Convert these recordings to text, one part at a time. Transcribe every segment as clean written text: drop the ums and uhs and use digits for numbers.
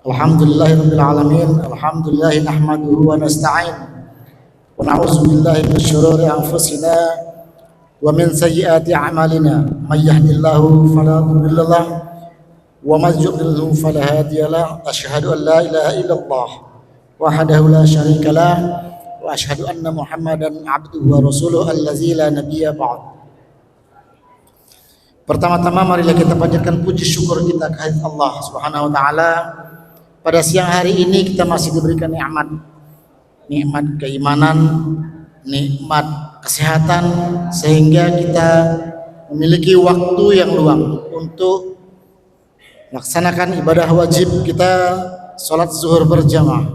Alhamdulillahirabbil alamin. Alhamdulillah nahmaduhu wa nasta'in wa na'udzu billahi min syururi anfusina wa min sayyiati a'malina. May yahdihillahu fala mudilla lahu wa may yudlil fala hadiya lahu. Asyhadu an la ilaha illallah wahdahu la syarika lah wa asyhadu anna Muhammadan 'abduhu wa rasuluhu allazi la nabiyya ba'd. Pertama-tama marilah kita panjatkan puji syukur kita kehadirat Allah Subhanahu wa taala. Pada siang hari ini kita masih diberikan nikmat keimanan, nikmat kesehatan, sehingga kita memiliki waktu yang luang untuk melaksanakan ibadah wajib kita, sholat zuhur berjamaah.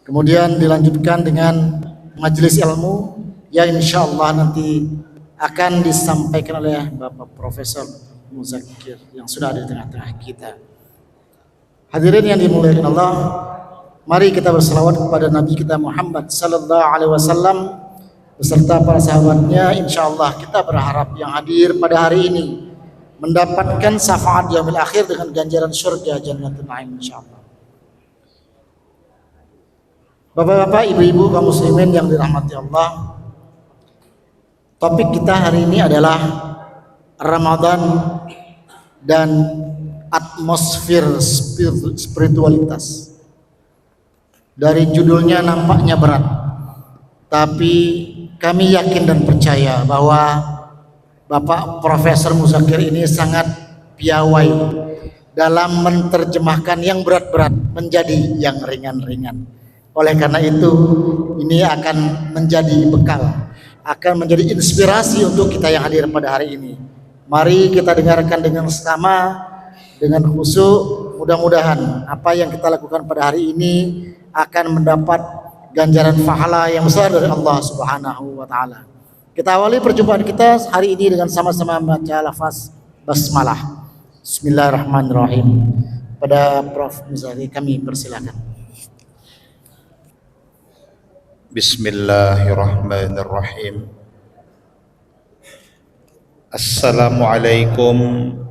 Kemudian dilanjutkan dengan majelis ilmu yang insya Allah nanti akan disampaikan oleh Bapak Profesor Muzakir yang sudah ada di tengah-tengah kita. Hadirin yang dimuliakan Allah, mari kita berselawat kepada Nabi kita Muhammad sallallahu alaihi wasallam beserta para sahabatnya. Insyaallah kita berharap yang hadir pada hari ini mendapatkan syafaat yaumil akhir dengan ganjaran surga Jannatul Naim insyaallah. Bapak-bapak, ibu-ibu, kaum muslimin yang dirahmati Allah, topik kita hari ini adalah Ramadan dan atmosfer spiritualitas. Dari judulnya nampaknya berat, tapi kami yakin dan percaya bahwa Bapak Profesor Muzakir ini sangat piawai dalam menerjemahkan yang berat-berat menjadi yang ringan-ringan. Oleh karena itu, ini akan menjadi bekal, akan menjadi inspirasi untuk kita yang hadir pada hari ini. Mari kita dengarkan dengan seksama, dengan khusyuk. Mudah-mudahan apa yang kita lakukan pada hari ini akan mendapat ganjaran pahala yang besar dari Allah Subhanahu wa taala. Kita awali perjumpaan kita hari ini dengan sama-sama membaca lafaz basmalah. Bismillahirrahmanirrahim. Pada Prof Muzakir kami persilakan. Bismillahirrahmanirrahim. Assalamualaikum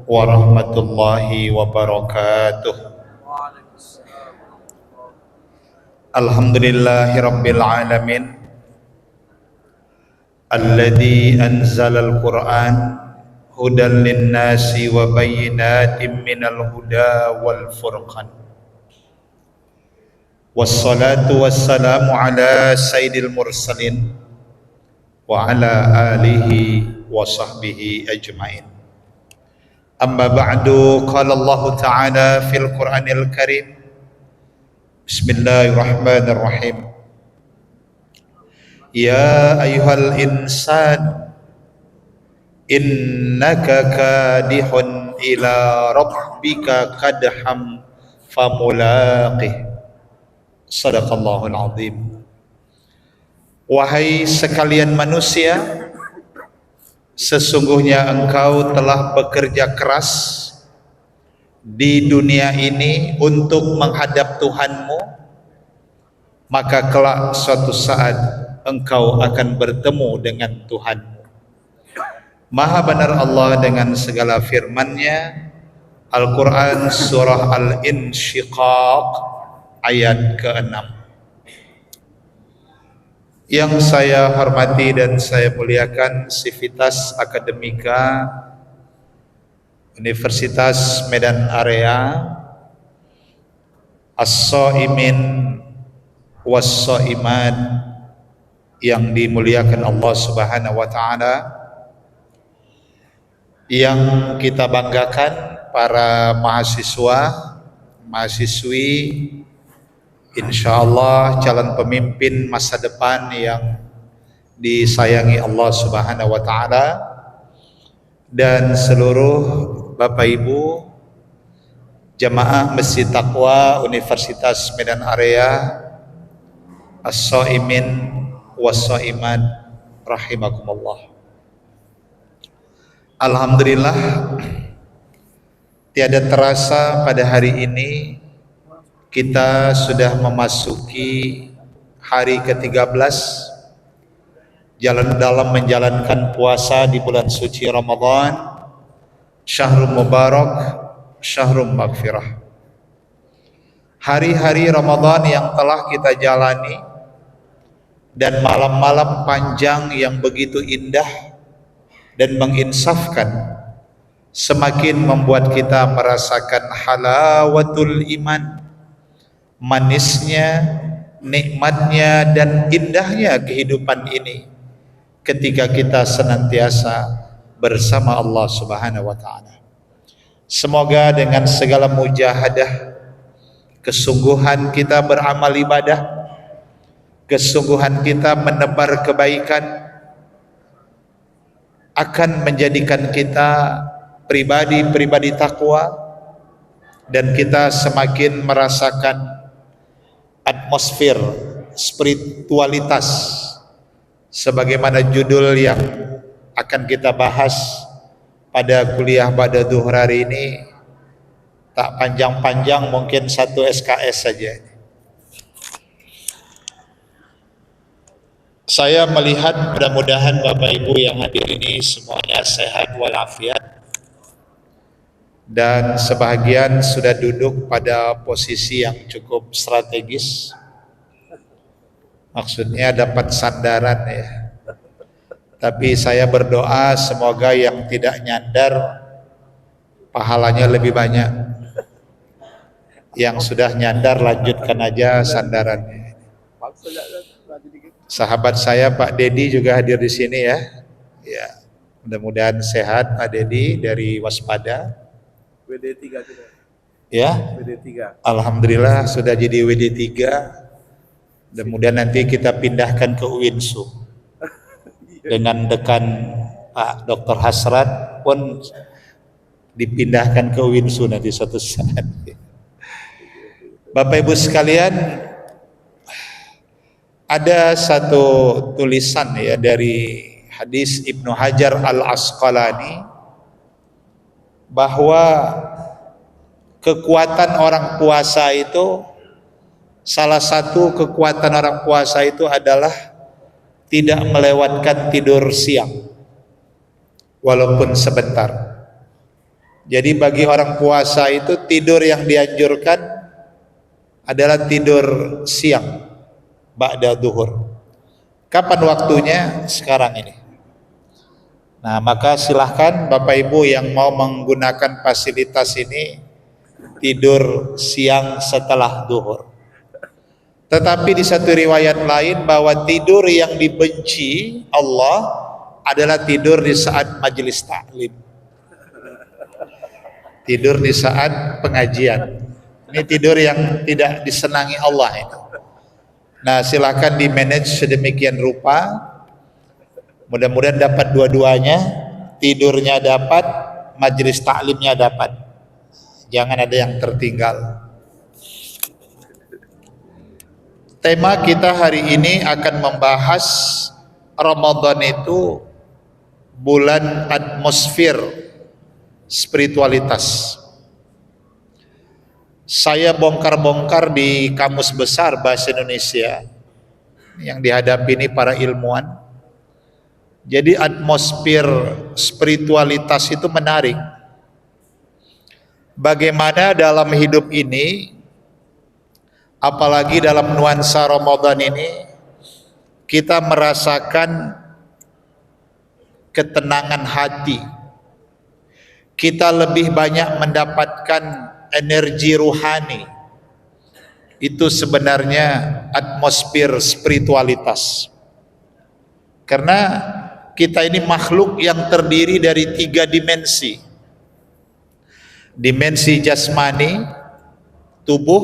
warahmatullahi wabarakatuh. Alhamdulillahirabbil alamin. Alladzi anzalal Qur'an hudan lin-nasi wa bayyinatin minal huda wal furqan. Wassalatu wassalamu ala sayyidil mursalin wa ala alihi wa sahbihi ajma'in. Amma ba'du, qala Allah ta'ala fil Qur'anil Karim. Bismillahirrahmanirrahim. Ya ayyuhal insan innaka kadihun ila rabbika kadham famulaqih. Sadaqallahul azim. Wahai sekalian manusia, sesungguhnya engkau telah bekerja keras di dunia ini untuk menghadap Tuhanmu, maka kelak suatu saat engkau akan bertemu dengan Tuhanmu. Maha benar Allah dengan segala firman-Nya. Al-Quran surah Al-Insyiqaq ayat ke-6. Yang saya hormati dan saya muliakan Sivitas Akademika Universitas Medan Area, As-Shaimin Was-Shaimat yang dimuliakan Allah Subhanahu wa taala, yang kita banggakan para mahasiswa, mahasiswi, insyaallah calon pemimpin masa depan yang disayangi Allah Subhanahu wa taala, dan seluruh Bapak Ibu jamaah Masjid Taqwa Universitas Medan Area, As-Shaimin Was-Shaimat rahimakumullah. Alhamdulillah, tiada terasa pada hari ini kita sudah memasuki hari ke-13 dalam menjalankan puasa di bulan suci Ramadan, Syahrul Mubarak, Syahrul Maghfirah. hari-hari Ramadan yang telah kita jalani dan malam-malam panjang yang begitu indah dan menginsafkan, semakin membuat kita merasakan halawatul iman, manisnya, nikmatnya dan indahnya kehidupan ini ketika kita senantiasa bersama Allah Subhanahu wa taala. Semoga dengan segala mujahadah, kesungguhan kita beramal ibadah, kesungguhan kita menebar kebaikan, akan menjadikan kita pribadi-pribadi takwa, dan kita semakin merasakan atmosfer spiritualitas sebagaimana judul yang akan kita bahas pada kuliah pada duhur hari ini. Tak panjang-panjang, mungkin 1 SKS saja. Saya melihat mudah-mudahan Bapak Ibu yang hadir ini semuanya sehat walafiat, dan sebahagian sudah duduk pada posisi yang cukup strategis, maksudnya dapat sandaran ya. Tapi saya berdoa semoga yang tidak nyandar pahalanya lebih banyak, yang sudah nyandar lanjutkan aja sandarannya. Sahabat saya Pak Dedi juga hadir di sini ya. Ya, mudah-mudahan sehat Pak Dedi dari Waspada. WD3 kita. Ya. WD3. Alhamdulillah sudah jadi WD3. Mudah-mudahan nanti kita pindahkan ke UINSU. Dengan dekan Pak Dr. Hasrat pun dipindahkan ke UINSU nanti suatu saat. Bapak Ibu sekalian, ada satu tulisan ya dari hadis Ibnu Hajar Al-Asqalani bahwa kekuatan orang puasa itu, salah satu kekuatan orang puasa itu adalah tidak melewatkan tidur siang walaupun sebentar. Jadi bagi orang puasa itu tidur yang dianjurkan adalah tidur siang ba'da duhur. Kapan waktunya? Sekarang ini. Nah, maka silahkan Bapak Ibu yang mau menggunakan fasilitas ini tidur siang setelah duhur. Tetapi di satu riwayat lain bahwa tidur yang dibenci Allah adalah tidur di saat majelis taklim, tidur di saat pengajian. Ini tidur yang tidak disenangi Allah ini. Nah, silakan di manage sedemikian rupa. Mudah-mudahan dapat dua-duanya, tidurnya dapat, majelis taklimnya dapat. Jangan ada yang tertinggal. Tema kita hari ini akan membahas Ramadan itu bulan atmosfer spiritualitas. Saya bongkar-bongkar di Kamus Besar Bahasa Indonesia yang dihadapi ini para ilmuwan. Jadi atmosfer spiritualitas itu menarik. Bagaimana dalam hidup ini, apalagi dalam nuansa Ramadan ini, kita merasakan ketenangan hati. Kita lebih banyak mendapatkan energi ruhani. Itu sebenarnya atmosfer spiritualitas. Karena kita ini makhluk yang terdiri dari 3 dimensi. Dimensi jasmani, tubuh,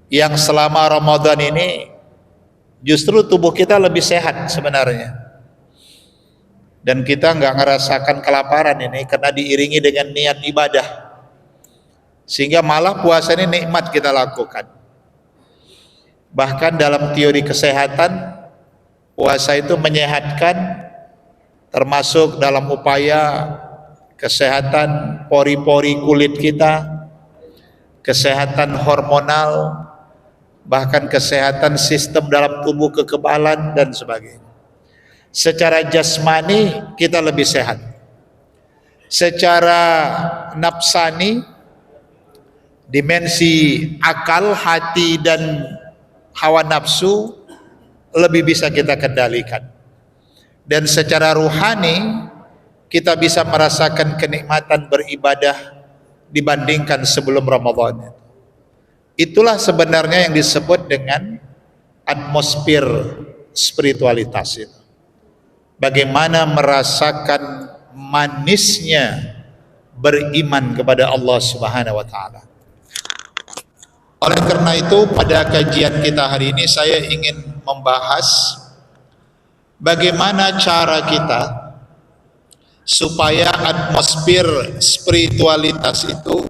yang selama Ramadan ini justru tubuh kita lebih sehat sebenarnya. Dan kita nggak ngerasakan kelaparan ini karena diiringi dengan niat ibadah. Sehingga malah puasa ini nikmat kita lakukan. Bahkan dalam teori kesehatan, puasa itu menyehatkan, termasuk dalam upaya kesehatan pori-pori kulit kita, kesehatan hormonal, bahkan kesehatan sistem dalam tubuh, kekebalan dan sebagainya. Secara jasmani kita lebih sehat. Secara nafsani, dimensi akal, hati dan hawa nafsu lebih bisa kita kendalikan. Dan secara ruhani kita bisa merasakan kenikmatan beribadah dibandingkan sebelum Ramadan. Itulah sebenarnya yang disebut dengan atmosfer spiritualitas itu. Bagaimana merasakan manisnya beriman kepada Allah Subhanahu wa taala. Oleh karena itu pada kajian kita hari ini saya ingin membahas bagaimana cara kita supaya atmosfer spiritualitas itu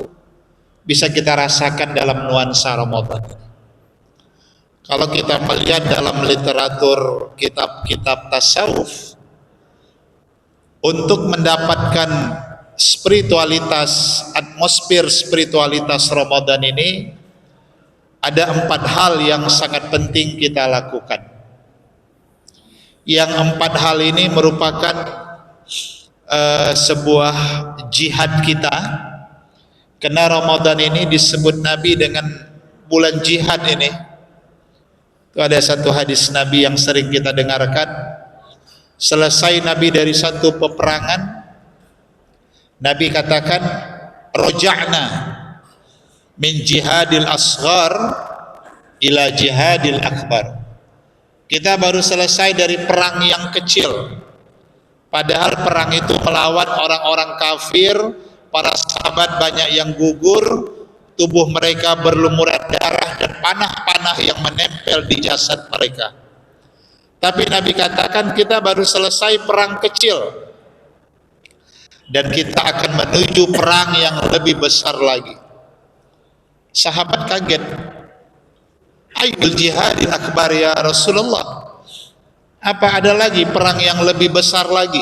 bisa kita rasakan dalam nuansa Ramadan. Kalau kita melihat dalam literatur kitab-kitab tasawuf, untuk mendapatkan spiritualitas, atmosfer spiritualitas Ramadan ini, ada 4 hal yang sangat penting kita lakukan. Yang 4 hal ini merupakan sebuah jihad kita, karena Ramadan ini disebut Nabi dengan bulan jihad ini. Itu ada satu hadis Nabi yang sering kita dengarkan. Selesai Nabi dari satu peperangan, Nabi katakan, roja'na min jihadil asghar ila jihadil akbar. Kita baru selesai dari perang yang kecil, padahal perang itu melawan orang-orang kafir. Para sahabat banyak yang gugur, tubuh mereka berlumuran darah dan panah-panah yang menempel di jasad mereka. Tapi Nabi katakan kita baru selesai perang kecil dan kita akan menuju perang yang lebih besar lagi. Sahabat kaget. Ayyul jihadil akbar ya Rasulullah? Apa ada lagi perang yang lebih besar lagi?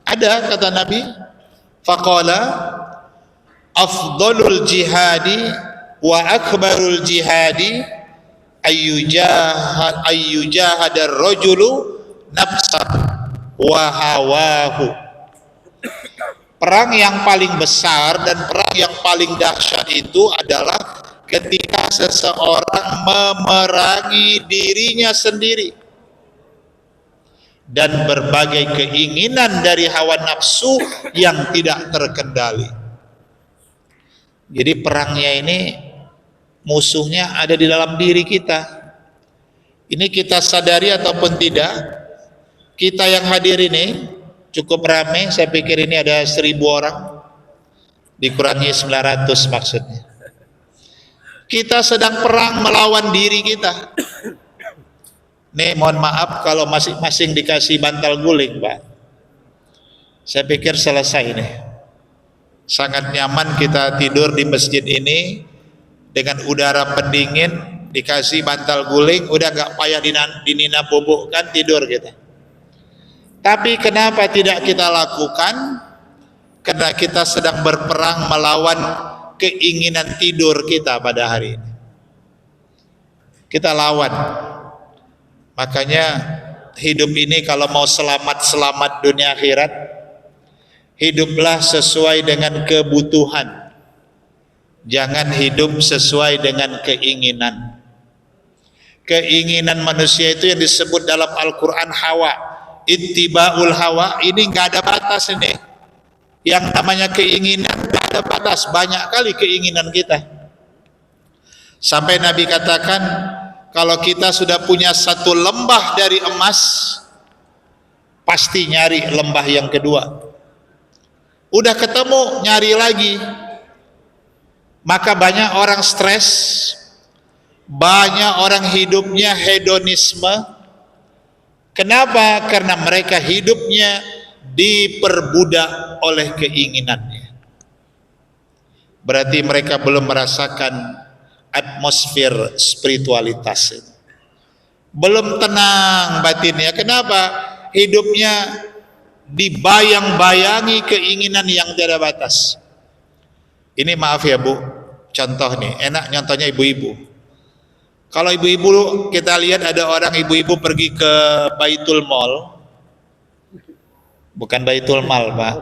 Ada, kata Nabi. Faqala afdalul jihadi wa akbarul jihadi ayyujahadar rajulu nafsah wa hawahu. Perang yang paling besar dan perang yang paling dahsyat itu adalah ketika seseorang memerangi dirinya sendiri dan berbagai keinginan dari hawa nafsu yang tidak terkendali. Jadi perangnya ini musuhnya ada di dalam diri kita. Ini kita sadari ataupun tidak. Kita yang hadir ini cukup ramai, saya pikir ini ada 1000 orang, dikurangi 900 maksudnya. Kita sedang perang melawan diri kita. Nih mohon maaf kalau masing-masing dikasih bantal guling, Pak. Saya pikir selesai nih. Sangat nyaman kita tidur di masjid ini dengan udara pendingin, dikasih bantal guling, udah gak payah dinina bubuk kan, tidur kita. Tapi kenapa tidak kita lakukan? Karena kita sedang berperang melawan keinginan tidur kita pada hari ini. Kita lawan. Makanya hidup ini kalau mau selamat dunia akhirat, hiduplah sesuai dengan kebutuhan. Jangan hidup sesuai dengan keinginan. Keinginan manusia itu yang disebut dalam Al-Quran hawa, ittiba'ul hawa. Ini nggak ada batas ini. Yang namanya keinginan nggak ada batas. Banyak kali keinginan kita. Sampai Nabi katakan, kalau kita sudah punya satu lembah dari emas, pasti nyari lembah yang kedua. Udah ketemu, nyari lagi. Maka banyak orang stres, banyak orang hidupnya hedonisme. Kenapa? Karena mereka hidupnya diperbudak oleh keinginannya. Berarti mereka belum merasakan atmosfer spiritualitas itu. Belum tenang batinnya. Kenapa? Hidupnya dibayang-bayangi keinginan yang tiada batas. Ini maaf ya Bu, contoh nih, enak nyontohnya ibu-ibu. Kalau ibu-ibu kita lihat ada orang ibu-ibu pergi ke Baitul Mall, bukan Baitul Mal Pak,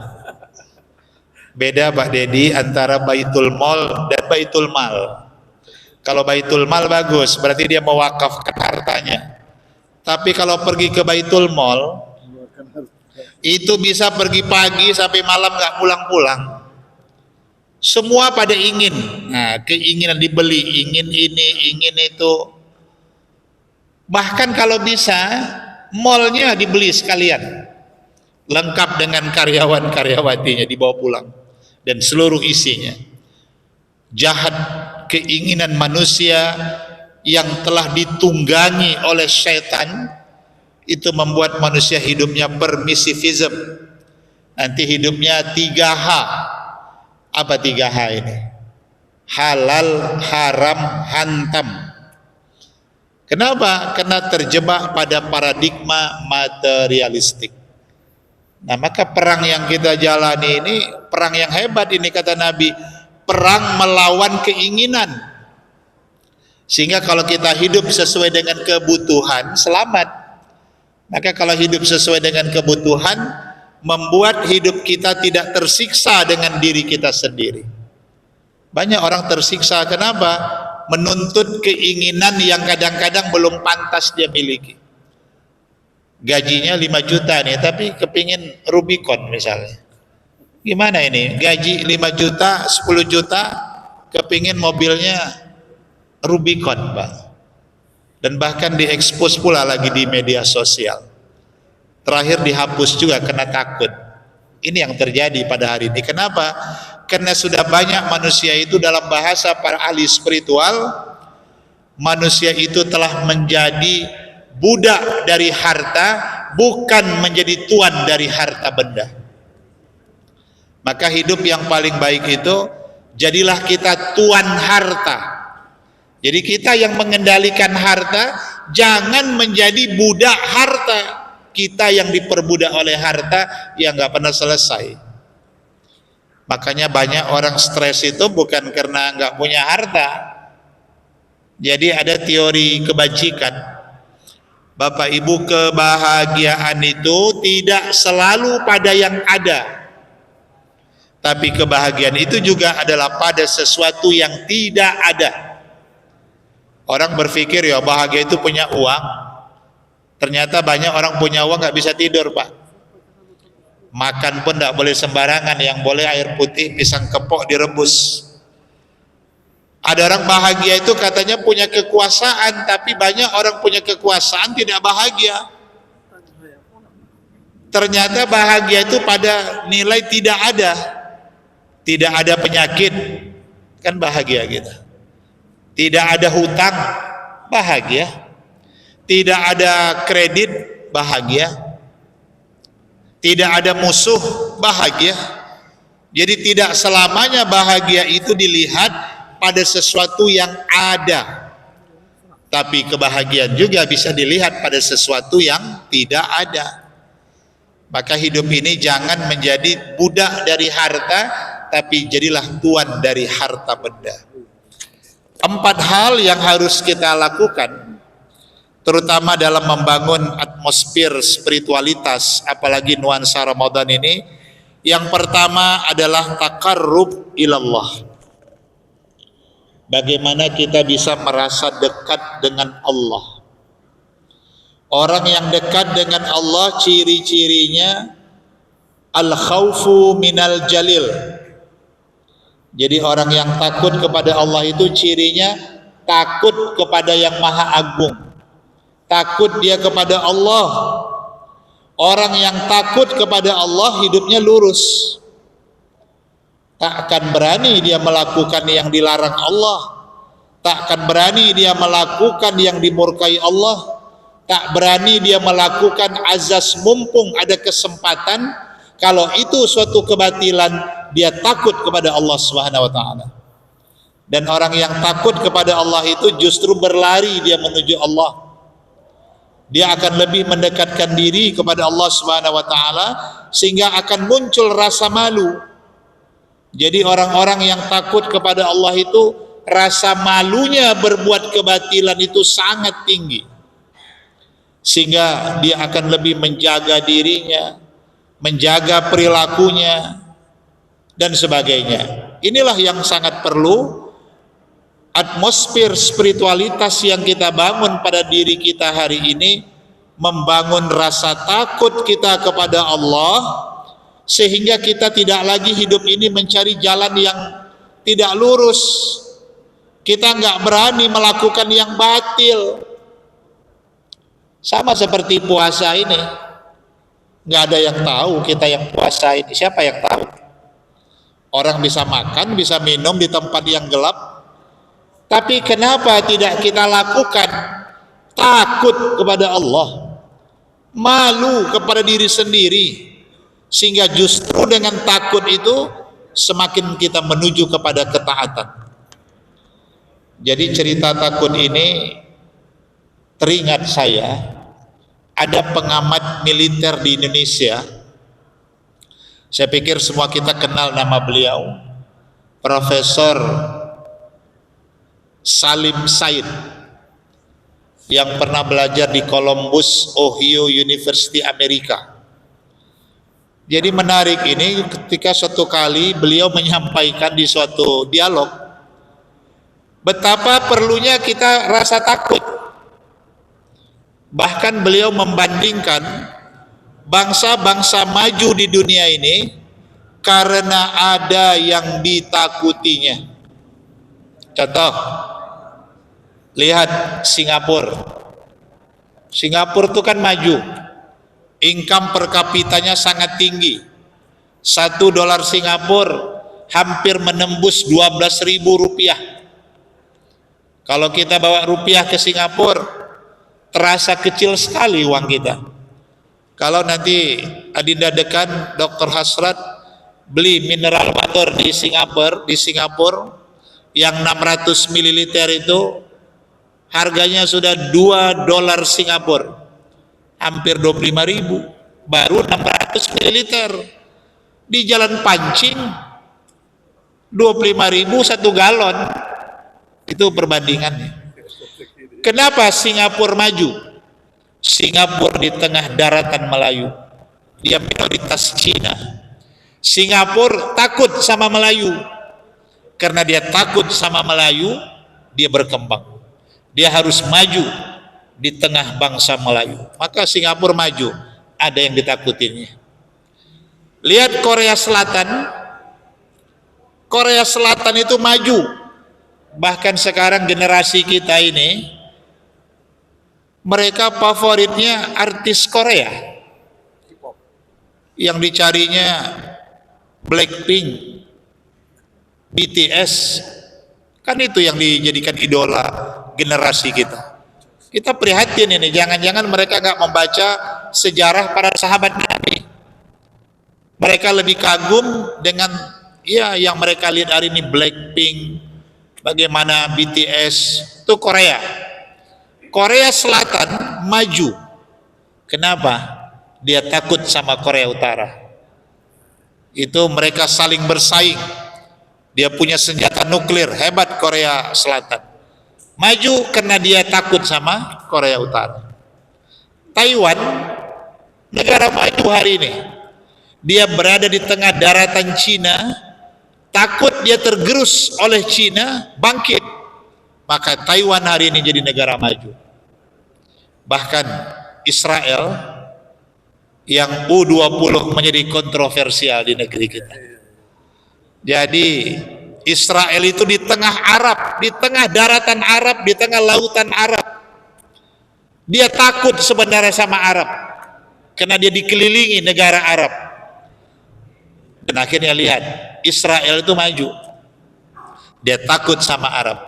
Beda Pak Dedi antara Baitul Mal dan Baitul Mal. Kalau Baitul Mal bagus, berarti dia mewakafkan hartanya. Tapi kalau pergi ke Baitul Mal, itu bisa pergi pagi sampai malam nggak pulang-pulang. Semua pada ingin, nah keinginan dibeli, ingin ini, ingin itu. Bahkan kalau bisa, malnya dibeli sekalian, lengkap dengan karyawan-karyawatinya dibawa pulang dan seluruh isinya. Jahat keinginan manusia yang telah ditunggangi oleh syaitan itu membuat manusia hidupnya permisivism. Nanti hidupnya 3H. Apa 3H ini? Halal, haram, hantam. Kenapa? Karena terjebak pada paradigma materialistik. Nah, maka perang yang kita jalani ini perang yang hebat ini, kata Nabi, perang melawan keinginan. Sehingga kalau kita hidup sesuai dengan kebutuhan, selamat. Maka kalau hidup sesuai dengan kebutuhan, membuat hidup kita tidak tersiksa dengan diri kita sendiri. Banyak orang tersiksa, kenapa? Menuntut keinginan yang kadang-kadang belum pantas dia miliki. Gajinya 5 juta nih, tapi kepingin Rubicon misalnya. Gimana ini? Gaji 5 juta, 10 juta, kepingin mobilnya Rubicon, Pak. Dan bahkan diekspos pula lagi di media sosial. Terakhir dihapus juga karena takut. Ini yang terjadi pada hari ini. Kenapa? Karena sudah banyak manusia itu, dalam bahasa para ahli spiritual, manusia itu telah menjadi budak dari harta, bukan menjadi tuan dari harta benda. Maka hidup yang paling baik itu, jadilah kita tuan harta. Jadi kita yang mengendalikan harta, jangan menjadi budak harta. Kita yang diperbudak oleh harta yang nggak pernah selesai. Makanya banyak orang stres itu bukan karena nggak punya harta. Jadi ada teori kebajikan. Bapak Ibu, kebahagiaan itu tidak selalu pada yang ada. Tapi kebahagiaan itu juga adalah pada sesuatu yang tidak ada. Orang berpikir ya bahagia itu punya uang. Ternyata banyak orang punya uang nggak bisa tidur, Pak. Makan pun nggak boleh sembarangan, yang boleh air putih, pisang kepok direbus. Ada orang bahagia itu katanya punya kekuasaan, tapi banyak orang punya kekuasaan tidak bahagia. Ternyata bahagia itu pada nilai tidak ada. Tidak ada penyakit, kan bahagia kita. Tidak ada hutang, bahagia. Tidak ada kredit, bahagia. Tidak ada musuh, bahagia. Jadi tidak selamanya bahagia itu dilihat pada sesuatu yang ada. Tapi kebahagiaan juga bisa dilihat pada sesuatu yang tidak ada. Maka hidup ini jangan menjadi budak dari harta, tapi jadilah tuan dari harta benda. 4 hal yang harus kita lakukan, terutama dalam membangun atmosfer spiritualitas, apalagi nuansa Ramadan ini. Yang pertama adalah taqarrub ilallah. Bagaimana kita bisa merasa dekat dengan Allah. Orang yang dekat dengan Allah ciri-cirinya al-khawfu minal jalil. Jadi orang yang takut kepada Allah itu cirinya takut kepada yang maha agung. Takut dia kepada Allah. Orang yang takut kepada Allah hidupnya lurus. Tak akan berani dia melakukan yang dilarang Allah. Tak akan berani dia melakukan yang dimurkai Allah. Tak berani dia melakukan azas mumpung ada kesempatan. Kalau itu suatu kebatilan, dia takut kepada Allah Subhanahu wa taala. Dan orang yang takut kepada Allah itu justru berlari dia menuju Allah. Dia akan lebih mendekatkan diri kepada Allah Subhanahu wa taala, sehingga akan muncul rasa malu. Jadi orang-orang yang takut kepada Allah itu rasa malunya berbuat kebatilan itu sangat tinggi. Sehingga dia akan lebih menjaga dirinya, menjaga perilakunya. dan sebagainya. Inilah yang sangat perlu, atmosfer spiritualitas yang kita bangun pada diri kita hari ini, membangun rasa takut kita kepada Allah, sehingga kita tidak lagi hidup ini mencari jalan yang tidak lurus. Kita nggak berani melakukan yang batil. Sama seperti puasa ini, nggak ada yang tahu kita yang puasa ini. Siapa yang tahu? Orang bisa makan, bisa minum di tempat yang gelap, tapi kenapa tidak kita lakukan? Takut kepada Allah, malu kepada diri sendiri, sehingga justru dengan takut itu semakin kita menuju kepada ketaatan. Jadi cerita takut ini teringat saya, ada pengamat militer di Indonesia. Saya pikir semua kita kenal nama beliau, Profesor Salim Said, yang pernah belajar di Columbus, Ohio University, Amerika. Jadi menarik ini, ketika suatu kali beliau menyampaikan di suatu dialog, betapa perlunya kita rasa takut. Bahkan beliau membandingkan bangsa-bangsa maju di dunia ini karena ada yang ditakutinya. Contoh, lihat Singapura. Singapura itu kan maju, income per kapitanya sangat tinggi. $1 Singapura hampir menembus 12.000 rupiah. Kalau kita bawa rupiah ke Singapura, terasa kecil sekali uang kita. Kalau nanti Adinda Dekan, Dr. Hasrat beli mineral water di Singapura yang 600 ml itu harganya sudah $2 Singapura, hampir 25.000, baru 600 ml. Di Jalan Pancing 25.000 1 galon. Itu perbandingannya. Kenapa Singapura maju? Singapura di tengah daratan Melayu, dia minoritas Cina. Singapura takut sama Melayu. Karena dia takut sama Melayu, dia berkembang. Dia harus maju di tengah bangsa Melayu. Maka Singapura maju, ada yang ditakutinya. Lihat Korea Selatan. Korea Selatan itu maju. Bahkan sekarang generasi kita ini, mereka favoritnya artis Korea. Yang dicarinya Blackpink, BTS. Kan itu yang dijadikan idola generasi kita. Kita prihatin ini, jangan-jangan mereka nggak membaca sejarah para sahabat Nabi. Mereka lebih kagum dengan yang mereka lihat hari ini, Blackpink, bagaimana BTS, itu Korea. Korea Selatan maju. Kenapa? Dia takut sama Korea Utara. Itu mereka saling bersaing. Dia punya senjata nuklir hebat Korea Selatan. Maju karena dia takut sama Korea Utara. Taiwan, negara maju hari ini. Dia berada di tengah daratan Cina, takut dia tergerus oleh Cina, bangkit. Maka Taiwan hari ini jadi negara maju. Bahkan Israel yang U20 menjadi kontroversial di negeri kita. Jadi Israel itu di tengah Arab, di tengah daratan Arab, di tengah lautan Arab. Dia takut sebenarnya sama Arab karena dia dikelilingi negara Arab. Dan akhirnya lihat, Israel itu maju. Dia takut sama Arab.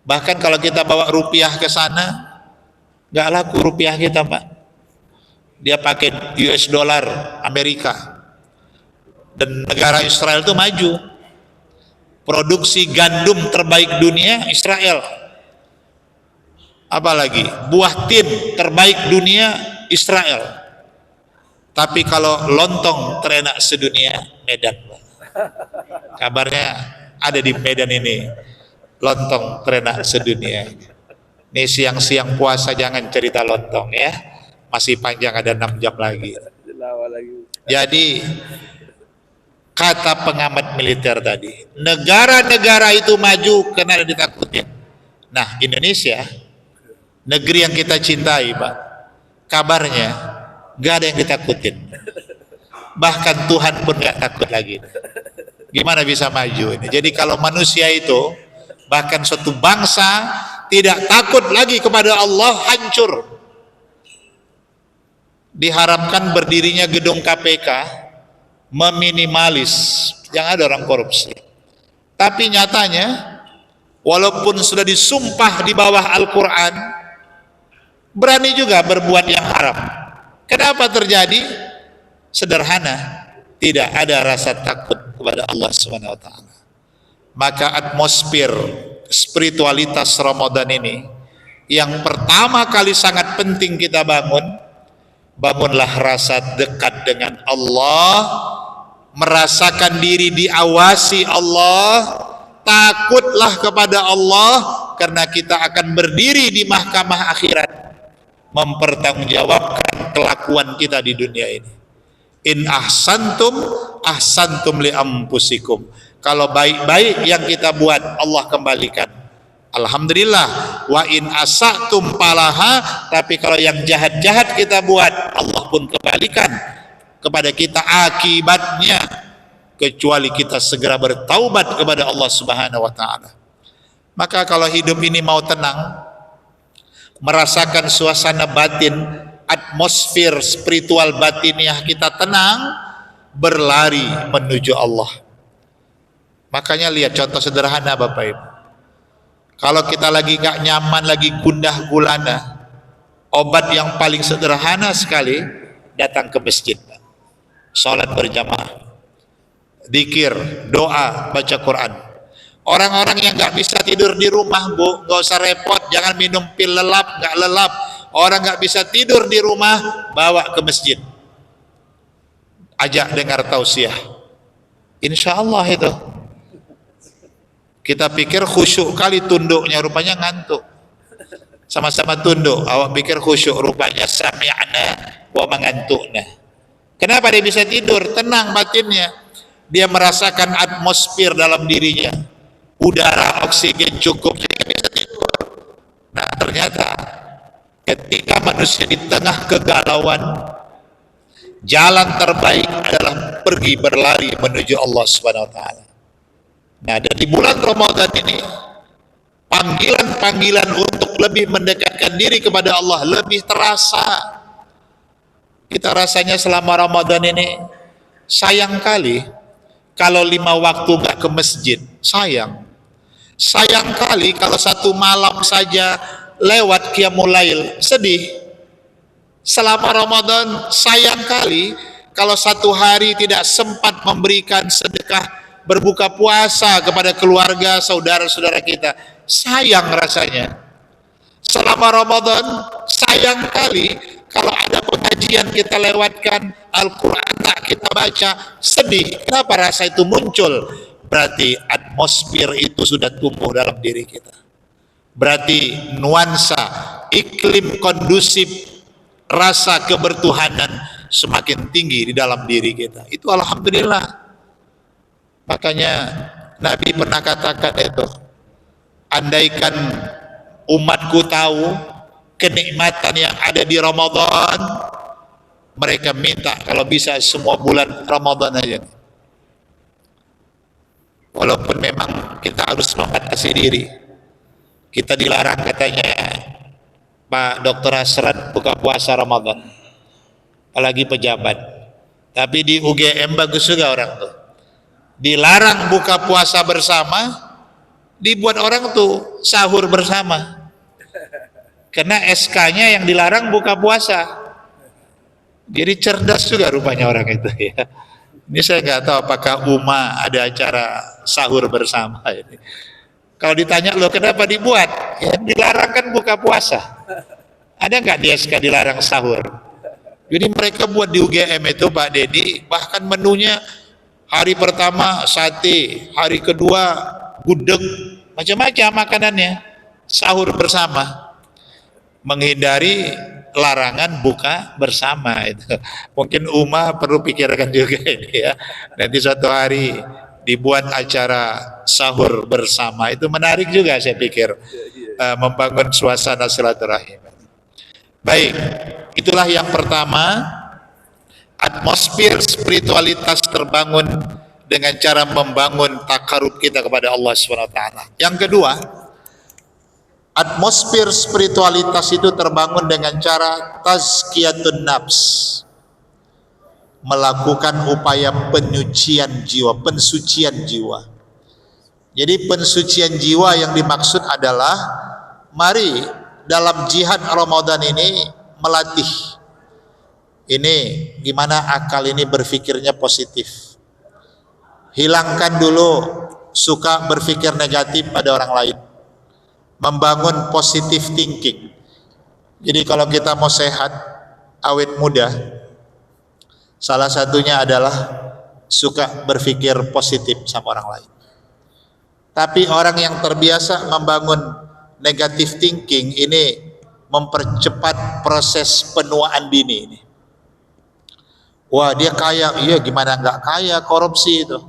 Bahkan kalau kita bawa rupiah ke sana, nggak laku rupiah kita, Pak. Dia pakai US dollar Amerika. Dan negara Israel itu maju. Produksi gandum terbaik dunia Israel. Apalagi buah tin terbaik dunia Israel. Tapi kalau lontong terenak sedunia Medan. Kabarnya ada di Medan ini lontong terenak sedunia. Ini siang-siang puasa jangan cerita lontong ya. Masih panjang, ada 6 jam lagi. Jadi Kata pengamat militer tadi, negara-negara itu maju karena ada ditakutin. Nah, Indonesia, negeri yang kita cintai, Pak, kabarnya gak ada yang ditakutin. Bahkan Tuhan pun gak takut lagi. Gimana bisa maju ini? Jadi kalau manusia itu, bahkan suatu bangsa tidak takut lagi kepada Allah, hancur. Diharapkan berdirinya gedung KPK meminimalis yang ada orang korupsi. Tapi nyatanya, walaupun sudah disumpah di bawah Al-Quran, berani juga berbuat yang haram. Kenapa terjadi? Sederhana, tidak ada rasa takut kepada Allah SWT. Maka atmosfer spiritualitas Ramadan ini yang pertama kali sangat penting kita bangunlah rasa dekat dengan Allah, merasakan diri diawasi Allah, takutlah kepada Allah, karena kita akan berdiri di mahkamah akhirat mempertanggungjawabkan kelakuan kita di dunia ini. In ahsantum ahsantum li anfusikum. Kalau baik-baik yang kita buat, Allah kembalikan, alhamdulillah. Wa in asatum palaha. Tapi kalau yang jahat-jahat kita buat, Allah pun kembalikan kepada kita akibatnya, kecuali kita segera bertaubat kepada Allah Subhanahu wa taala. Maka kalau hidup ini mau tenang, merasakan suasana batin, atmosfer spiritual batiniah kita tenang, berlari menuju Allah. Makanya lihat contoh sederhana Bapak Ibu. Kalau kita lagi gak nyaman, lagi gundah gulana, obat yang paling sederhana sekali, datang ke masjid, sholat berjamaah, zikir, doa, baca Quran. Orang-orang yang gak bisa tidur di rumah, Bu, gak usah repot, jangan minum pil lelap, gak lelap. Orang gak bisa tidur di rumah, bawa ke masjid, ajak dengar tausiah, insya Allah itu. Kita pikir khusyuk kali tunduknya, rupanya ngantuk. Sama-sama tunduk, awak pikir khusyuk, rupanya sami'na wa mengantukna. Kenapa dia bisa tidur? Tenang batinnya, dia merasakan atmosfer dalam dirinya, udara, oksigen cukup, dia bisa tidur. Nah ternyata ketika manusia di tengah kegalauan, jalan terbaik adalah pergi berlari menuju Allah Subhanahu wa taala. Nah, dari bulan Ramadan ini, panggilan-panggilan untuk lebih mendekatkan diri kepada Allah lebih terasa. Kita rasanya selama Ramadan ini, sayang kali kalau 5 waktu gak ke masjid, sayang. Sayang kali kalau satu malam saja lewat qiyamul lail, sedih. Selama Ramadan, sayang kali kalau satu hari tidak sempat memberikan sedekah, berbuka puasa kepada keluarga, saudara-saudara kita, sayang rasanya. Selama Ramadan, sayang kali kalau ada pengajian kita lewatkan, Al-Quran tak kita baca, sedih. Kenapa rasa itu muncul? Berarti atmosfer itu sudah tumbuh dalam diri kita. Berarti nuansa, iklim kondusif, rasa kebertuhanan semakin tinggi di dalam diri kita. Itu alhamdulillah. Makanya Nabi pernah katakan itu, andaikan umatku tahu kenikmatan yang ada di Ramadan, mereka minta kalau bisa semua bulan Ramadan aja. Walaupun memang kita harus membatasi diri. Kita dilarang katanya Pak Dr. Hasrat buka puasa Ramadan, apalagi pejabat. Tapi di UGM bagus juga orang tuh, dilarang buka puasa bersama, dibuat orang tuh sahur bersama, karena SK-nya yang dilarang buka puasa. Jadi cerdas juga rupanya orang itu ya. Ini saya nggak tahu apakah UMA ada acara sahur bersama ini. Kalau ditanya loh kenapa dibuat, ya dilarang kan buka puasa. Ada nggak di SK dilarang sahur? Jadi mereka buat di UGM itu Pak Dedi, bahkan menunya hari pertama sate, hari kedua gudeg, macam-macam makanannya, sahur bersama, menghindari larangan buka bersama itu. Mungkin Uma perlu pikirkan juga ini ya. Nanti suatu hari dibuat acara sahur bersama, itu menarik juga saya pikir, membangun suasana silaturahim. Baik, itulah yang pertama, atmosfer spiritualitas terbangun dengan cara membangun takarub kita kepada Allah SWT. Yang kedua, atmosfer spiritualitas itu terbangun dengan cara tazkiyatun nafs, melakukan upaya penyucian jiwa, pensucian jiwa. Jadi pensucian jiwa yang dimaksud adalah, mari dalam jihad Ramadan ini melatih ini gimana akal ini berpikirnya positif. Hilangkan dulu suka berpikir negatif pada orang lain, membangun positive thinking. Jadi kalau kita mau sehat, awet muda, salah satunya adalah suka berpikir positif sama orang lain. Tapi orang yang terbiasa membangun negative thinking ini mempercepat proses penuaan dini ini. Wah, dia kaya, iya gimana nggak kaya, korupsi itu.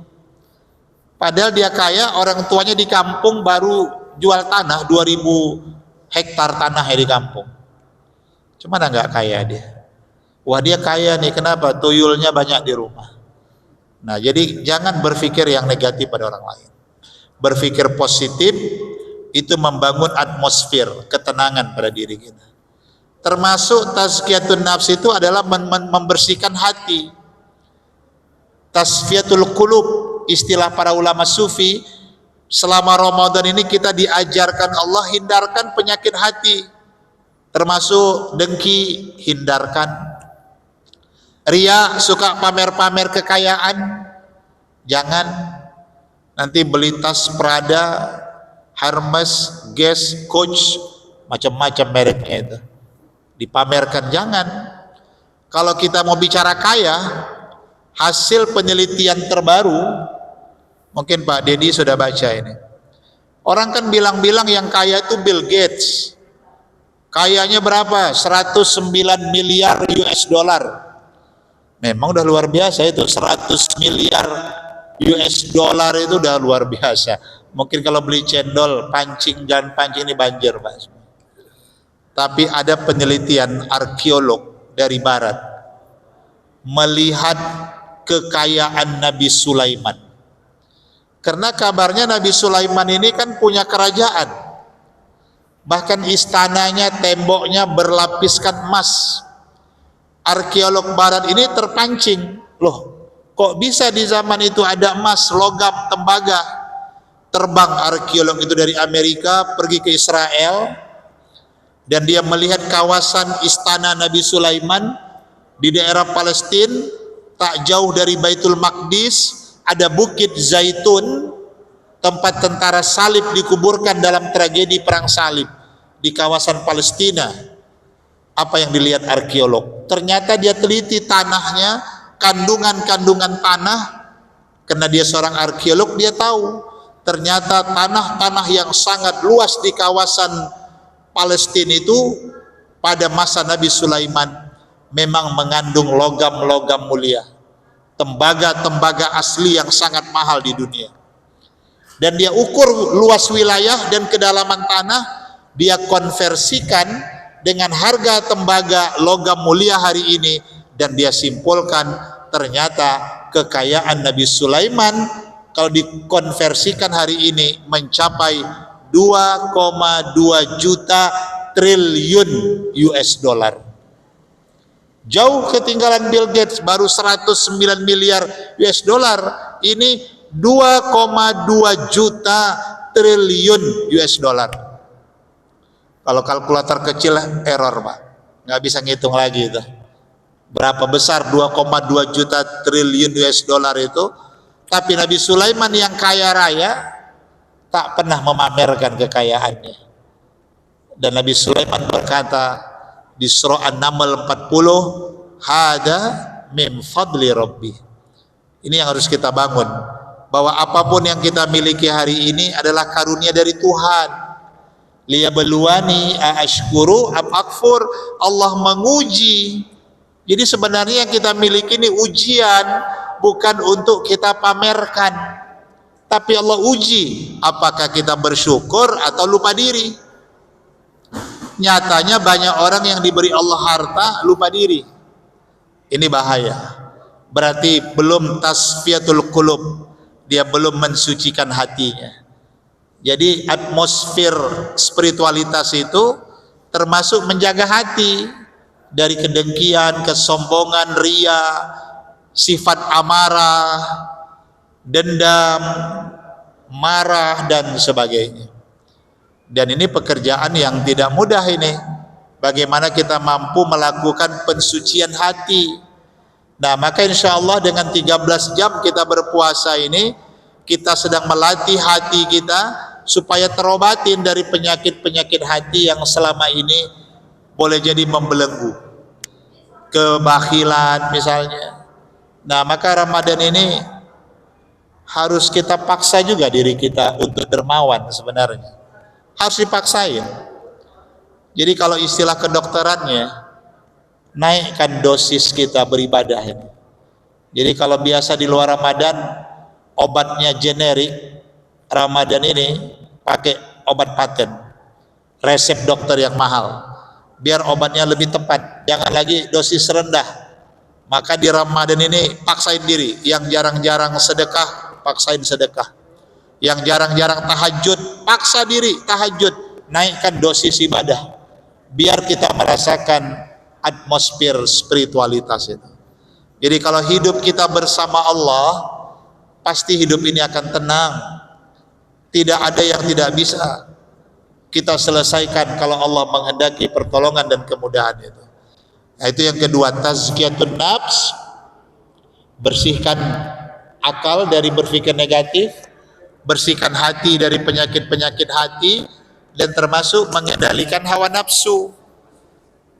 Padahal dia kaya, orang tuanya di kampung baru jual tanah 2000 hektar tanah di kampung. Cuma nggak kaya dia. Wah, dia kaya nih, kenapa? Tuyulnya banyak di rumah. Nah, jadi jangan berpikir yang negatif pada orang lain. Berpikir positif itu membangun atmosfer ketenangan pada diri kita. Termasuk tazkiyatun nafs itu adalah membersihkan hati. Tasfiyatul qulub, istilah para ulama sufi. Selama Ramadan ini kita diajarkan Allah hindarkan penyakit hati, termasuk dengki, hindarkan. Ria, suka pamer-pamer kekayaan, jangan. Nanti beli tas Prada, Hermes, Guess, Coach, macam-macam mereknya itu dipamerkan, jangan. Kalau kita mau bicara kaya, hasil penelitian terbaru, mungkin Pak Dedi sudah baca ini. Orang kan bilang-bilang yang kaya itu Bill Gates. Kayanya berapa? 109 miliar US dollar. Memang udah luar biasa itu, 100 miliar US dollar itu udah luar biasa. Mungkin kalau beli cendol, pancing, jangan pancing ini banjir, Pak. Tapi ada penelitian arkeolog dari barat melihat kekayaan Nabi Sulaiman. Karena kabarnya Nabi Sulaiman ini kan punya kerajaan. Bahkan istananya, temboknya berlapiskan emas. Arkeolog barat ini terpancing, loh, kok bisa di zaman itu ada emas, logam, tembaga? Terbang arkeolog itu dari Amerika pergi ke Israel, dan dia melihat kawasan istana Nabi Sulaiman di daerah Palestina, tak jauh dari Baitul Maqdis ada Bukit Zaitun, tempat tentara salib dikuburkan dalam tragedi perang salib di kawasan Palestina. Apa yang dilihat arkeolog? Ternyata dia teliti tanahnya, kandungan-kandungan tanah, karena dia seorang arkeolog, dia tahu ternyata tanah-tanah yang sangat luas di kawasan Palestina itu pada masa Nabi Sulaiman memang mengandung logam-logam mulia, tembaga-tembaga asli yang sangat mahal di dunia. Dan dia ukur luas wilayah dan kedalaman tanah, dia konversikan dengan harga tembaga logam mulia hari ini, dan dia simpulkan ternyata kekayaan Nabi Sulaiman kalau dikonversikan hari ini mencapai 2,2 juta triliun US dollar. Jauh ketinggalan Bill Gates, baru 109 miliar US dollar. Ini 2,2 juta triliun US dollar. Kalau kalkulator kecil error, Pak, nggak bisa ngitung lagi itu. Berapa besar 2,2 juta triliun US dollar itu. Tapi Nabi Sulaiman yang kaya raya tak pernah memamerkan kekayaannya. Dan Nabi Sulaiman berkata di surah An-Naml 40, hada min fadli rabbi. Ini yang harus kita bangun, bahwa apapun yang kita miliki hari ini adalah karunia dari Tuhan. liyabluwani aashkuru am akfur. Allah menguji. Jadi sebenarnya yang kita miliki ini ujian, bukan untuk kita pamerkan, tapi Allah uji apakah kita bersyukur atau lupa diri. Nyatanya banyak orang yang diberi Allah harta lupa diri. Ini bahaya. Berarti belum tasfiyatul qulub, dia belum mensucikan hatinya. Jadi atmosfer spiritualitas itu termasuk menjaga hati dari kedengkian, kesombongan, ria, sifat amarah, dendam, marah dan sebagainya. Dan ini pekerjaan yang tidak mudah ini. Bagaimana kita mampu melakukan pensucian hati. Nah, maka insya Allah dengan 13 jam kita berpuasa ini, kita sedang melatih hati kita supaya terobatin dari penyakit-penyakit hati yang selama ini boleh jadi membelenggu, kebakhilan misalnya. Nah, maka Ramadan ini harus kita paksa juga diri kita untuk dermawan. Sebenarnya harus dipaksain. Jadi kalau istilah kedokterannya, naikkan dosis kita beribadah ini. Jadi kalau biasa di luar Ramadan obatnya generik, Ramadan ini pakai obat paten, resep dokter yang mahal, biar obatnya lebih tepat. Jangan lagi dosis rendah. Maka di Ramadan ini paksain diri. Yang jarang-jarang sedekah, paksain sedekah. Yang jarang-jarang tahajud, paksa diri tahajud. Naikkan dosis ibadah, biar kita merasakan atmosfer spiritualitas itu. Jadi kalau hidup kita bersama Allah, pasti hidup ini akan tenang. Tidak ada yang tidak bisa kita selesaikan kalau Allah menghendaki pertolongan dan kemudahan itu. Nah, itu yang kedua, tazkiyatun nafs, bersihkan akal dari berpikir negatif, bersihkan hati dari penyakit-penyakit hati, dan termasuk mengendalikan hawa nafsu.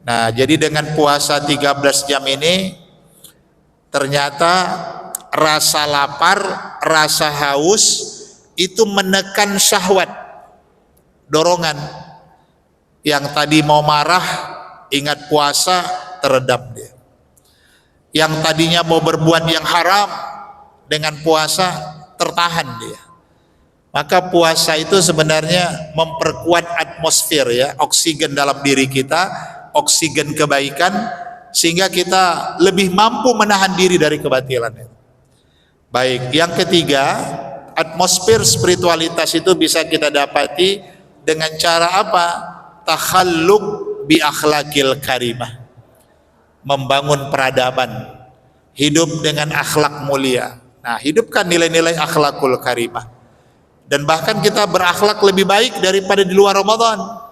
Nah, jadi dengan puasa 13 jam ini, ternyata rasa lapar, rasa haus itu menekan syahwat, dorongan. Yang tadi mau marah, ingat puasa, teredam dia. Yang tadinya mau berbuat yang haram, dengan puasa tertahan dia. Maka puasa itu sebenarnya memperkuat atmosfer ya, oksigen dalam diri kita, oksigen kebaikan, sehingga kita lebih mampu menahan diri dari kebatilan. Baik, yang ketiga, atmosfer spiritualitas itu bisa kita dapati dengan cara apa? Takhalluq bi akhlaqil karimah, membangun peradaban, hidup dengan akhlak mulia. Nah, hidupkan nilai-nilai akhlakul karimah, dan bahkan kita berakhlak lebih baik daripada di luar Ramadan.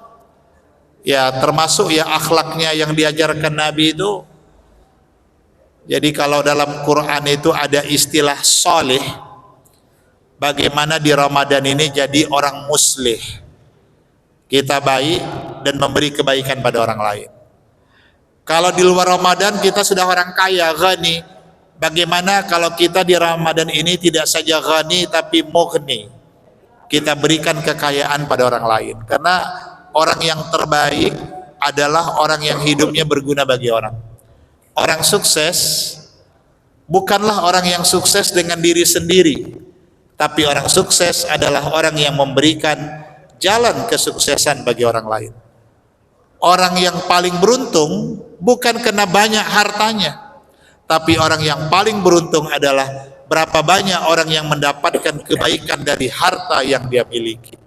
Ya, termasuk ya akhlaknya yang diajarkan Nabi itu. Jadi kalau dalam Quran itu ada istilah soleh, bagaimana di Ramadan ini jadi orang muslih. Kita baik dan memberi kebaikan pada orang lain. Kalau di luar Ramadan kita sudah orang kaya, ghani. Bagaimana kalau kita di Ramadan ini tidak saja ghani tapi mughni, kita berikan kekayaan pada orang lain. Karena orang yang terbaik adalah orang yang hidupnya berguna bagi orang. Orang sukses bukanlah orang yang sukses dengan diri sendiri, tapi orang sukses adalah orang yang memberikan jalan kesuksesan bagi orang lain. Orang yang paling beruntung bukan karena banyak hartanya, tapi orang yang paling beruntung adalah berapa banyak orang yang mendapatkan kebaikan dari harta yang dia miliki.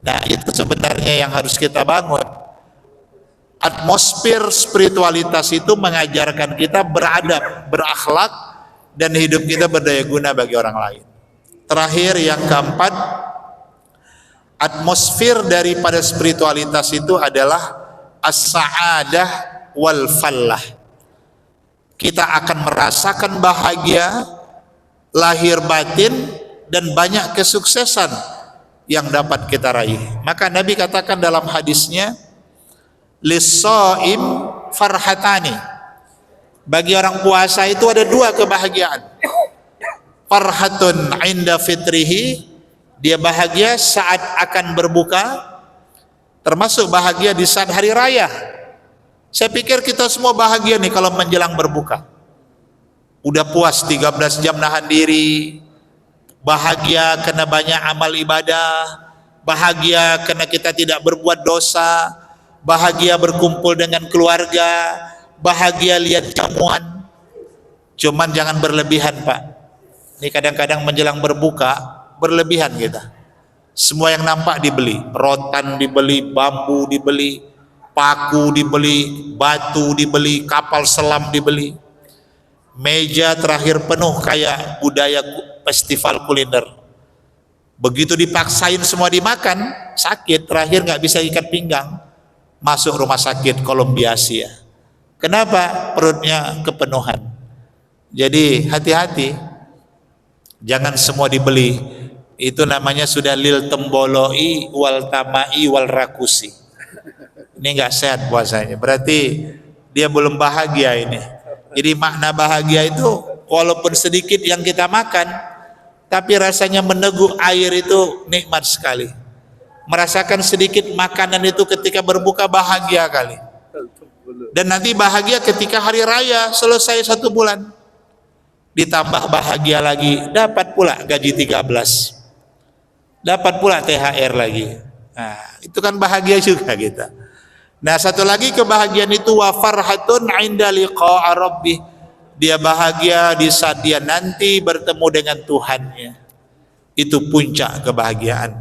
Nah, itu sebenarnya yang harus kita bangun. Atmosfer spiritualitas itu mengajarkan kita beradab, berakhlak, dan hidup kita berdaya guna bagi orang lain. Terakhir, yang keempat, atmosfer daripada spiritualitas itu adalah as-sa'adah wal fallah. Kita akan merasakan bahagia lahir batin dan banyak kesuksesan yang dapat kita raih. Maka Nabi katakan dalam hadisnya, lis-shaim farhatani. Bagi orang puasa itu ada dua kebahagiaan. Farhatun inda fitrihi, dia bahagia saat akan berbuka. termasuk bahagia di saat hari raya. Saya pikir kita semua bahagia nih kalau menjelang berbuka. Udah puas 13 jam nahan diri, bahagia karena banyak amal ibadah, bahagia karena kita tidak berbuat dosa, bahagia berkumpul dengan keluarga, bahagia lihat jamuan. Cuman jangan berlebihan, Pak. Ini kadang-kadang menjelang berbuka berlebihan kita. Semua yang nampak dibeli, rotan dibeli, bambu dibeli, paku dibeli, batu dibeli, kapal selam dibeli. Meja terakhir penuh kayak budaya festival kuliner. Begitu dipaksain semua dimakan, sakit, terakhir nggak bisa ikat pinggang, masuk rumah sakit Kolombiasia. Kenapa? Perutnya kepenuhan. Jadi hati-hati, jangan semua dibeli. Itu namanya sudah lil temboloi wal tamai wal rakusi. Ini nggak sehat puasanya. Berarti dia belum bahagia ini. Jadi makna bahagia itu walaupun sedikit yang kita makan, tapi rasanya meneguk air itu nikmat sekali. Merasakan sedikit makanan itu ketika berbuka bahagia kali. Dan nanti bahagia ketika hari raya selesai 1 bulan. Ditambah bahagia lagi, dapat pula gaji 13. Dapat pula THR lagi. Nah, itu kan bahagia juga kita. Nah, satu lagi kebahagiaan itu wa farhatun 'inda liqa'a rabbih. Dia bahagia di saat dia nanti bertemu dengan Tuhannya. Itu puncak kebahagiaan.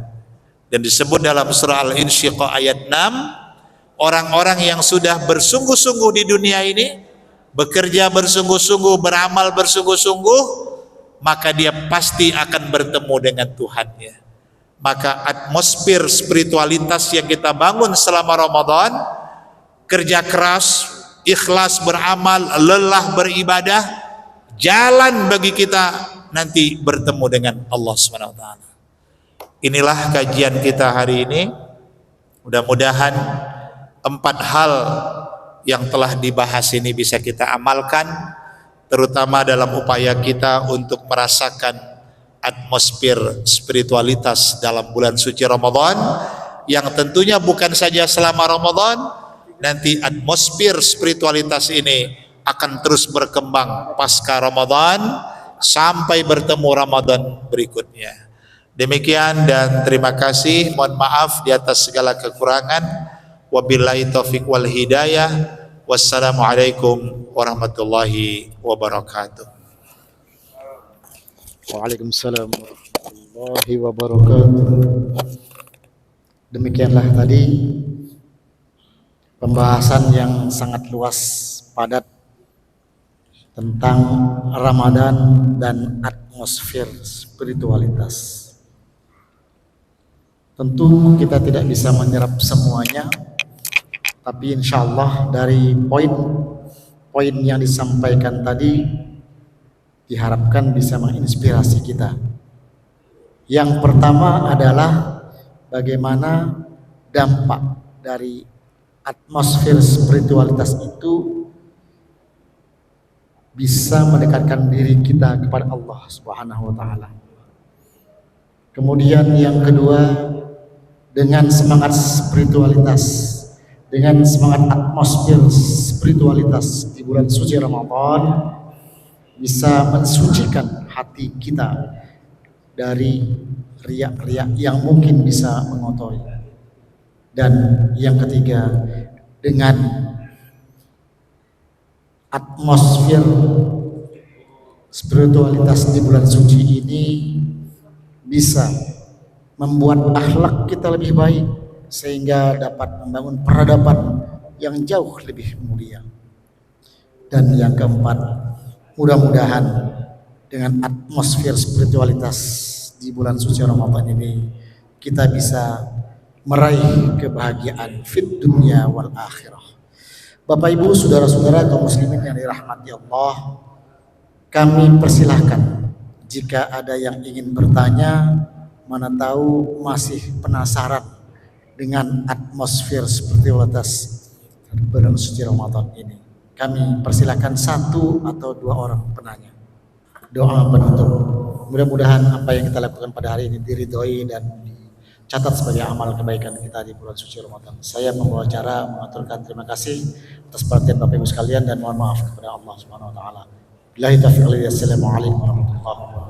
Dan disebut dalam surah Al-Insyiqaq ayat 6, orang-orang yang sudah bersungguh-sungguh di dunia ini, bekerja bersungguh-sungguh, beramal bersungguh-sungguh, maka dia pasti akan bertemu dengan Tuhannya. Maka atmosfer spiritualitas yang kita bangun selama Ramadan, kerja keras, ikhlas beramal, lelah beribadah, jalan bagi kita nanti bertemu dengan Allah SWT. Inilah kajian kita hari ini. Mudah-mudahan 4 hal yang telah dibahas ini bisa kita amalkan, terutama dalam upaya kita untuk merasakan atmosfer spiritualitas dalam bulan suci Ramadan, yang tentunya bukan saja selama Ramadan, nanti atmosfer spiritualitas ini akan terus berkembang pasca Ramadan sampai bertemu Ramadan berikutnya. Demikian dan terima kasih. Mohon maaf di atas segala kekurangan. Wabillahi taufiq wal hidayah. Wassalamualaikum warahmatullahi wabarakatuh. Waalaikumsalam warahmatullahi wabarakatuh. Demikianlah tadi pembahasan yang sangat luas, padat tentang Ramadan dan atmosfer spiritualitas. Tentu kita tidak bisa menyerap semuanya, tapi insya Allah dari poin-poin yang disampaikan tadi diharapkan bisa menginspirasi kita. Yang pertama adalah bagaimana dampak dari atmosfer spiritualitas itu bisa mendekatkan diri kita kepada Allah Subhanahu wa taala. Kemudian yang kedua, dengan semangat spiritualitas, dengan semangat atmosfer spiritualitas di bulan suci Ramadan, bisa mensucikan hati kita dari riak-riak yang mungkin bisa mengotori. Dan yang ketiga, dengan atmosfer spiritualitas di bulan suci ini bisa membuat akhlak kita lebih baik, sehingga dapat membangun peradaban yang jauh lebih mulia. Dan yang keempat, mudah-mudahan dengan atmosfer spiritualitas di bulan suci Ramadan ini kita bisa meraih kebahagiaan fid dunya wal akhirah. Bapak Ibu, saudara-saudara kaum muslimin yang dirahmati Allah, kami persilahkan jika ada yang ingin bertanya, mana tahu masih penasaran dengan atmosfer spiritualitas bulan suci Ramadan ini. Kami persilakan 1 atau 2 orang penanya. Doa penutup. Mudah-mudahan apa yang kita lakukan pada hari ini diridhoi dan catat sebagai amal kebaikan kita di bulan suci Ramadan. Saya membawa acara mengaturkan terima kasih atas perhatian Bapak Ibu sekalian dan mohon maaf kepada Allah Subhanahu wa taala. Billahi taufiq wal hidayah. Assalamualaikum warahmatullahi wabarakatuh.